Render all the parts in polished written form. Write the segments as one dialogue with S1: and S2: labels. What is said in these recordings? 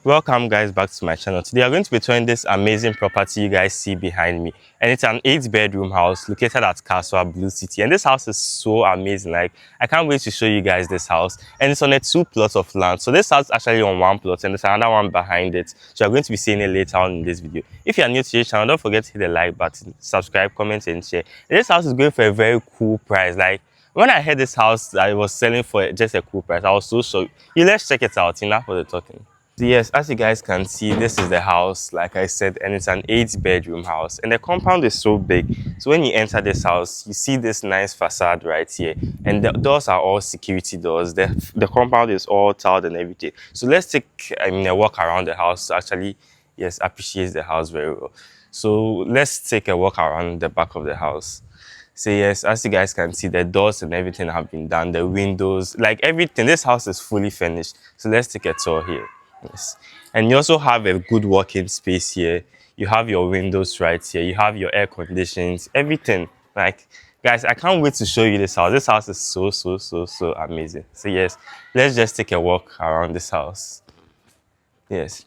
S1: Welcome guys back to my channel. Today I'm going to be showing this amazing property you guys see behind me, and it's an 8-bedroom house located at Castle Blue City. And this house is so amazing. Like, I can't wait to show you guys this house, and it's on a 2 plots of land. So this house is actually on 1 plot and there's another one behind it, so you're going to be seeing it later on in this video. If you are new to this channel, don't forget to hit the like button, subscribe, comment and share. And this house is going for a very cool price. Like, when I heard this house I was selling for just a cool price, I was so shocked. Let's check it out. Enough for the talking. So yes, as you guys can see, this is the house, like I said, and it's an 8-bedroom house, and the compound is so big. So when you enter this house, you see this nice facade right here, and the doors are all security doors. The compound is all tiled and everything. So let's take a walk around the house to actually, yes, appreciate the house very well. So let's take a walk around the back of the house. So yes, as you guys can see, the doors and everything have been done, the windows, like everything. This house is fully finished. So let's take a tour here. Yes. And you also have a good working space here. You have your windows right here. You have your air conditions, everything. Like, guys, I can't wait to show you this house. This house is so amazing. So yes, let's just take a walk around this house. Yes.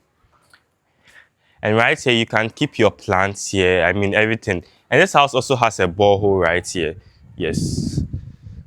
S1: And right here, you can keep your plants here. Everything. And this house also has a borehole right here. Yes.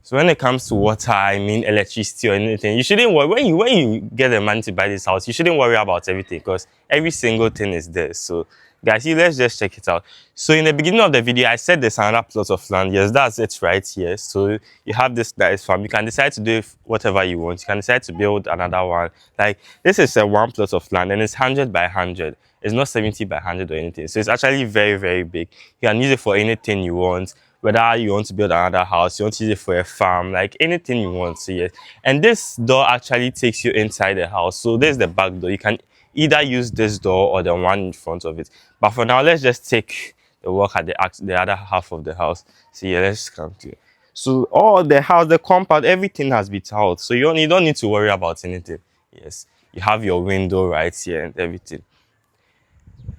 S1: So when it comes to water, electricity or anything, you shouldn't worry. When you get the money to buy this house, you shouldn't worry about everything because every single thing is there. So guys, let's just check it out. So in the beginning of the video, I said there's another plot of land. Yes, that's it right here. So you have this nice farm. You can decide to do whatever you want. You can decide to build another one. Like, this is a 1 plot of land and it's 100 by 100. It's not 70 by 100 or anything. So it's actually very big. You can use it for anything you want. Whether you want to build another house, you want to use it for a farm, like anything you want. So yes, and this door actually takes you inside the house. So there's the back door. You can either use this door or the one in front of it. But for now, let's just take the walk at the other half of the house. So yeah, let's come to it. So all the house, the compound, everything has been tiled. So you don't need to worry about anything. Yes, you have your window right here and everything.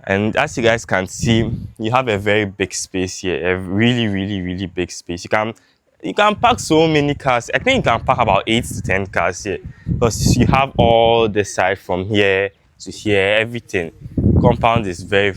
S1: And as you guys can see, you have a very big space here, a really big space. You can park so many cars. I think you can park about 8 to 10 cars here because you have all the side from here to here, everything. Compound is very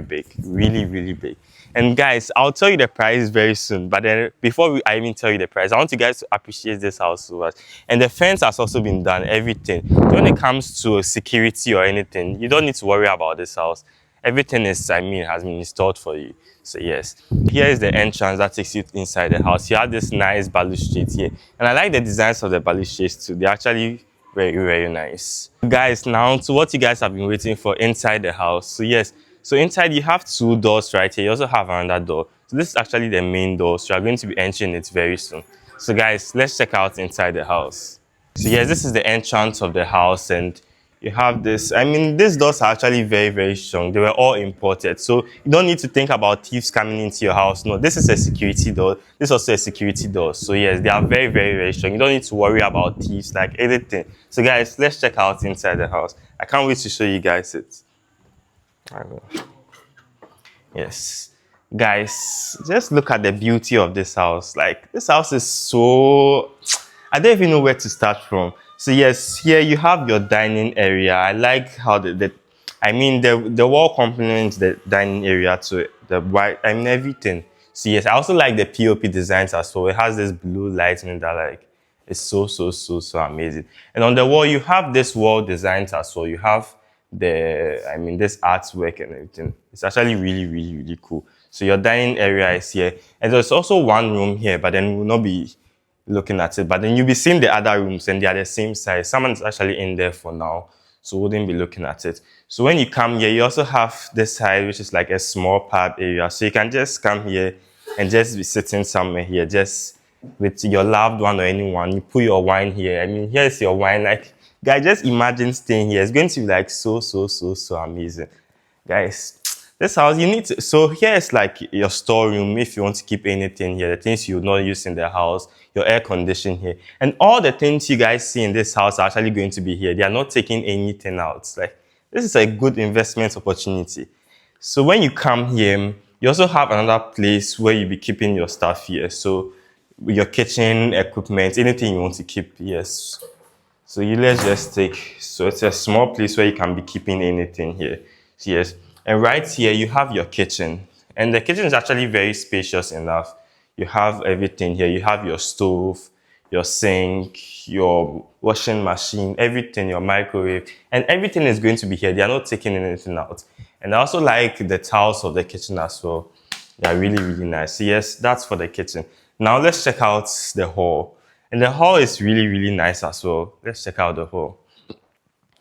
S1: big, really big. And guys, I'll tell you the price very soon, but then before I even tell you the price, I want you guys to appreciate this house so much. And the fence has also been done, everything. When it comes to security or anything, you don't need to worry about this house. Everything is, has been installed for you. So yes, here is the entrance that takes you inside the house. You have this nice balustrade here, and I like the designs of the balustrades too. They're actually very nice. Guys, now to what you guys have been waiting for inside the house. So yes, so inside you have 2 doors right here. You also have another door. So this is actually the main door. So you're going to be entering it very soon. So guys, let's check out inside the house. So yes, this is the entrance of the house, and you have this. These doors are actually very strong. They were all imported, so you don't need to think about thieves coming into your house. No, this is a security door. This is also a security door. So yes, they are very strong. You don't need to worry about thieves, like anything. So guys, let's check out inside the house. I can't wait to show you guys it. I will. Yes, guys, just look at the beauty of this house. Like, this house is so, I don't even know where to start from. So yes, here you have your dining area. I like how the wall complements the dining area to it. The white, everything. So yes, I also like the POP designs as well. It has this blue lighting that, like, it's so amazing. And on the wall, you have this wall designs as well. You have this artwork and everything. It's actually really cool. So your dining area is here, and there's also one room here, but then we'll not be looking at it. But then you'll be seeing the other rooms, and they are the same size. Someone's actually in there for now, so we wouldn't be looking at it. So when you come here, you also have this side, which is like a small pub area. So you can just come here and just be sitting somewhere here, just with your loved one or anyone. You put your wine here. Here's your wine. Like, guys, just imagine staying here. It's going to be like so amazing. Guys, this house, you need to, so here is like your storeroom if you want to keep anything here, the things you will not use in the house, your air condition here. And all the things you guys see in this house are actually going to be here. They are not taking anything out. Like, this is a good investment opportunity. So when you come here, you also have another place where you'll be keeping your stuff here. So your kitchen equipment, anything you want to keep, yes. So you let's just take, so it's a small place where you can be keeping anything here. So yes, and right here you have your kitchen, and the kitchen is actually very spacious enough. You have everything here. You have your stove, your sink, your washing machine, everything, your microwave, and everything is going to be here. They are not taking anything out. And I also like the tiles of the kitchen as well. They are really, really nice. So yes, that's for the kitchen. Now let's check out the hall. And the hall is really, really nice as well. Let's check out the hall.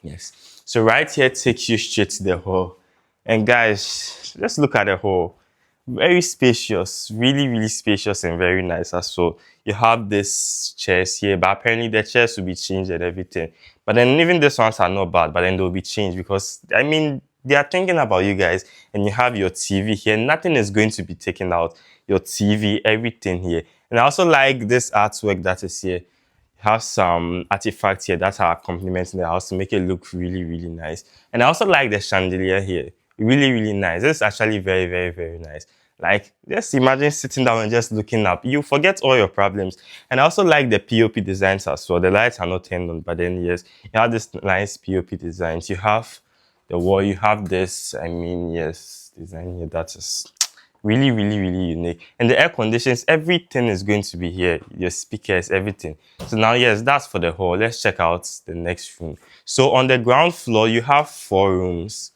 S1: Yes. So right here takes you straight to the hall. And guys, let's look at the hall. Very spacious, really, really spacious and very nice as well. You have this chairs here, but apparently the chairs will be changed and everything. But then even these ones are not bad, but then they'll be changed because, I mean, they are thinking about you guys. And you have your TV here. Nothing is going to be taken out. Your TV, everything here. And I also like this artwork that is here. Have some artifacts here that are complementing the house to make it look really, really nice. And I also like the chandelier here. Really, really nice. This is actually very, very, very nice. Like, just imagine sitting down and just looking up. You forget all your problems. And I also like the POP designs as well. The lights are not turned on, but then yes, you have this nice POP designs. You have the wall, you have this, I mean, yes, design here that is really, really, really unique. And the air conditions, everything is going to be here. Your speakers, everything. So now, yes, that's for the hall. Let's check out the next room. So on the ground floor, you have 4 rooms.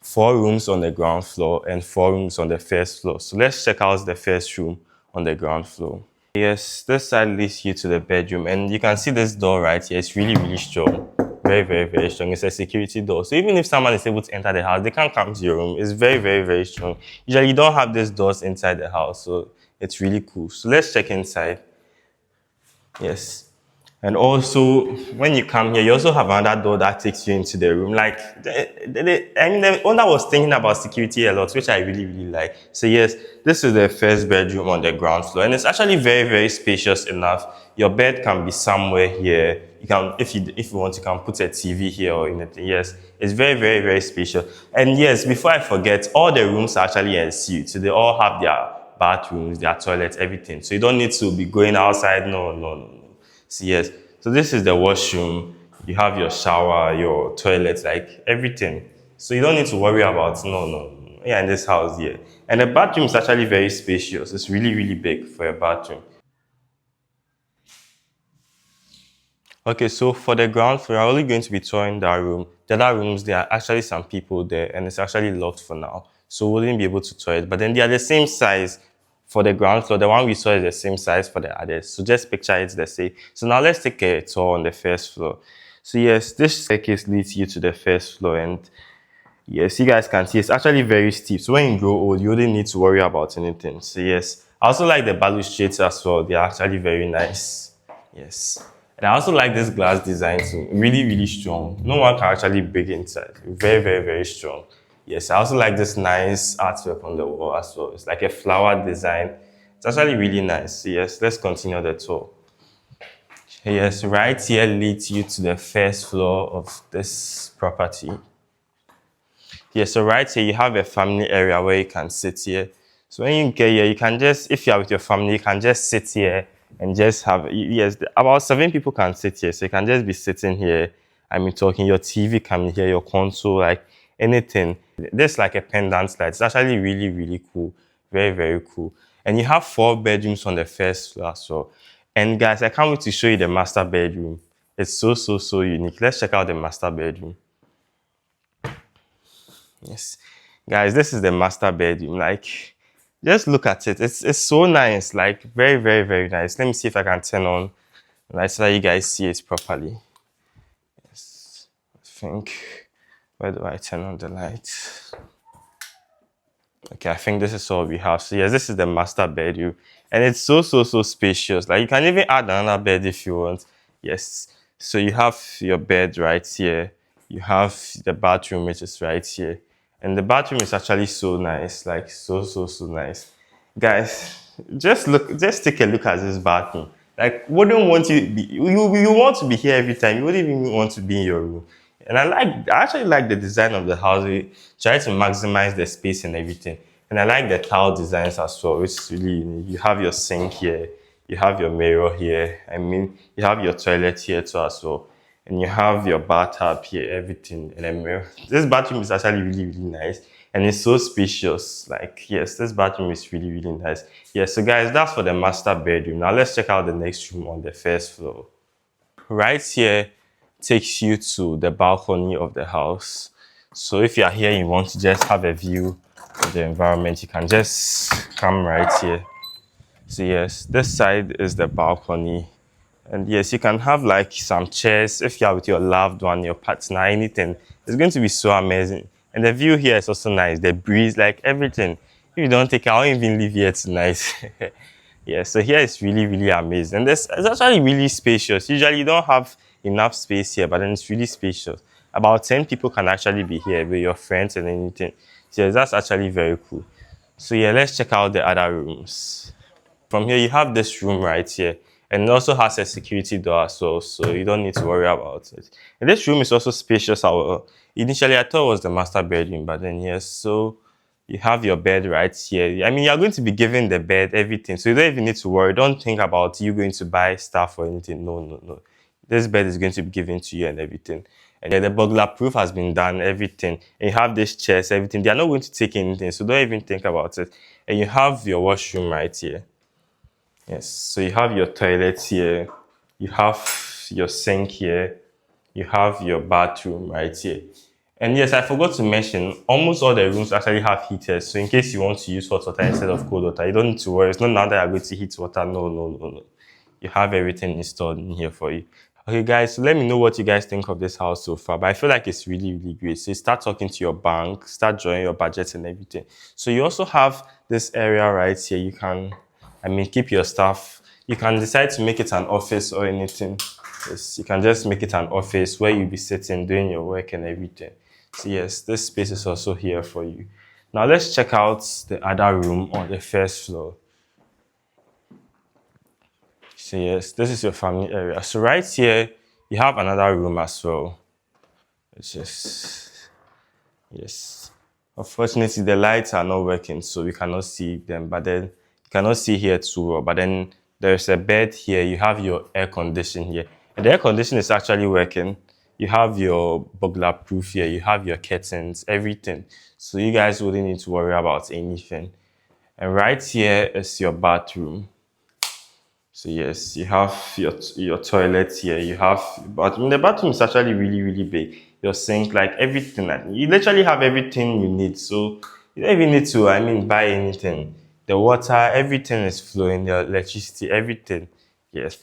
S1: 4 rooms on the ground floor and 4 rooms on the first floor. So let's check out the first room on the ground floor. Yes, this side leads you to the bedroom, and you can see this door right here. It's really, really strong. Very, very, very strong. It's a security door. So even if someone is able to enter the house, they can't come to your room. It's very, very, very strong. Usually you don't have these doors inside the house, so it's really cool. So let's check inside. Yes. And also, when you come here, you also have another door that takes you into the room. Like, I mean, the owner was thinking about security a lot, which I really, really like. So yes, this is the first bedroom on the ground floor, and it's actually very, very spacious enough. Your bed can be somewhere here. You can, if you want, you can put a TV here or anything. Yes, it's very, very, very spacious. And yes, before I forget, all the rooms are actually en suite, so they all have their bathrooms, their toilets, everything. So you don't need to be going outside. No, no, no. So yes, so this is the washroom. You have your shower, your toilet, like everything. So you don't need to worry about yeah, in this house here. And the bathroom is actually very spacious. It's really, really big for a bathroom. Okay, so for the ground floor, I'm only going to be touring that room. The other rooms, there are actually some people there, and it's actually locked for now. So we wouldn't be able to tour it. But then they are the same size for the ground floor. The one we saw is the same size for the others. So just picture it's the same. So now let's take a tour on the first floor. So yes, this staircase leads you to the first floor, and yes, you guys can see it's actually very steep. So when you grow old, you wouldn't need to worry about anything. So yes, I also like the balustrades as well. They are actually very nice. Yes. And I also like this glass design too. Really, really strong. No one can actually break inside. Very, very, very strong. Yes, I also like this nice artwork on the wall as well. It's like a flower design. It's actually really nice. So yes, let's continue the tour. Yes, right here leads you to the first floor of this property. Yes, so right here you have a family area where you can sit here. So when you get here, you can just, if you are with your family, you can just sit here and just have, yes, about 7 people can sit here. So you can just be sitting here. I mean, talking, your TV can be here, your console, like anything. There's like a pendant light. It's actually really, really cool. Very, very cool. And you have 4 bedrooms on the first floor as well. And guys, I can't wait to show you the master bedroom. It's so, so, so unique. Let's check out the master bedroom. Yes. Guys, this is the master bedroom. Like, just look at it. It's so nice. Like, very, very, very nice. Let me see if I can turn on the light so that you guys see it properly. Yes. I think, where do I turn on the light? Okay, I think this is all we have. So yes, this is the master bedroom. And it's so, so, so spacious. Like, you can even add another bed if you want. Yes. So you have your bed right here. You have the bathroom, which is right here. And the bathroom is actually so nice. Like, so, so, so nice. Guys, just take a look at this bathroom. Like, wouldn't want you be, you want to be here every time. You wouldn't even want to be in your room. And I actually like the design of the house. We try to maximize the space and everything. And I like the tile designs as well, which is really unique. You have your sink here, you have your mirror here. I mean, you have your toilet here too as well. and you have your bathtub here, everything, and a mirror. This bathroom is actually really, really nice, and it's so spacious. Like, yes, this bathroom is really, really nice. Yes, so guys, that's for the master bedroom. Now let's check out the next room on the first floor. Right here takes you to the balcony of the house. So if you are here, you want to just have a view of the environment, you can just come right here. So yes, this side is the balcony. And yes, you can have like some chairs if you are with your loved one, your partner, anything. It's going to be so amazing. And the view here is also nice. The breeze, like everything. If you don't take, I won't even live here tonight. Yeah, so here is really, really amazing. And this it's actually really spacious. Usually you don't have enough space here, but then it's really spacious. About 10 people can actually be here with your friends and anything. So yes, that's actually very cool. So yeah, let's check out the other rooms. From here, you have this room right here, and it also has a security door as well, so you don't need to worry about it. And this room is also spacious. Initially, I thought it was the master bedroom, but then yes, so you have your bed right here. I mean, you're going to be given the bed, everything, so you don't even need to worry. Don't think about you going to buy stuff or anything. No, no, no. This bed is going to be given to you and everything. And yeah, the burglar proof has been done, everything. And you have this chairs, everything. They are not going to take anything, so don't even think about it. And you have your washroom right here. Yes, so you have your toilet here, you have your sink here, you have your bathroom right here. And yes, I forgot to mention, almost all the rooms actually have heaters. So in case you want to use hot water instead of cold water, you don't need to worry. It's not now that you're going to heat water. No, no, no, no. You have everything installed in here for you. Okay, guys, so let me know what you guys think of this house so far. But I feel like it's really, really great. So you start talking to your bank, start drawing your budgets and everything. So you also have this area right here. You can keep your stuff. You can decide to make it an office or anything. Yes, you can just make it an office where you'll be sitting, doing your work and everything. So yes, this space is also here for you. Now let's check out the other room on the first floor. So yes, this is your family area. So right here, you have another room as well. It's just, yes. Unfortunately, the lights are not working, so we cannot see them. But then you cannot see here too well. But then there's a bed here. You have your air condition here. And the air condition is actually working. You have your burglar proof here. You have your curtains, everything. So you guys wouldn't need to worry about anything. And right here is your bathroom. So yes, you have your toilet here. You have, but the bathroom is actually really, really big. Your sink, like everything. Like, you literally have everything you need. So you don't even need to, buy anything. The water, everything is flowing. The electricity, everything. Yes.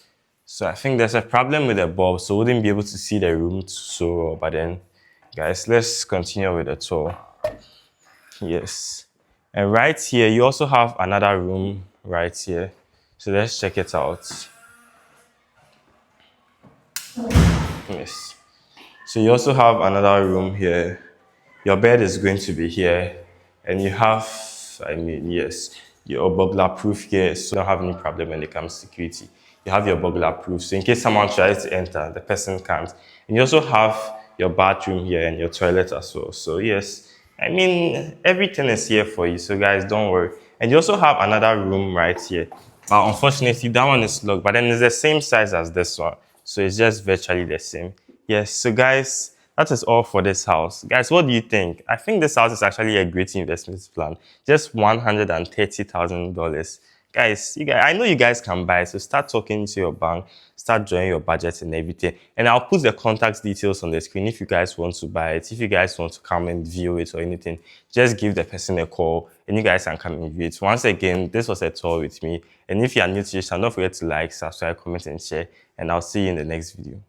S1: So I think there's a problem with the bulb, so we wouldn't be able to see the room so well. But then, guys, let's continue with the tour. Yes. And right here, you also have another room right here. So let's check it out. Yes. So you also have another room here. Your bed is going to be here. And you have, yes, your burglar proof here. So you don't have any problem when it comes to security. You have your burglar proof. So in case someone tries to enter, the person can't. And you also have your bathroom here and your toilet as well. So yes, everything is here for you. So guys, don't worry. And you also have another room right here. But unfortunately, that one is locked, but then it's the same size as this one. So it's just virtually the same. Yes, so guys, that is all for this house. Guys, what do you think? I think this house is actually a great investment plan. Just $130,000. Guys, I know you guys can buy, so start talking to your bank, start drawing your budget and everything. And I'll put the contact details on the screen if you guys want to buy it. If you guys want to come and view it or anything, just give the person a call and you guys can come and view it. Once again, this was a tour with me. And if you are new to this channel, don't forget to like, subscribe, comment, and share. And I'll see you in the next video.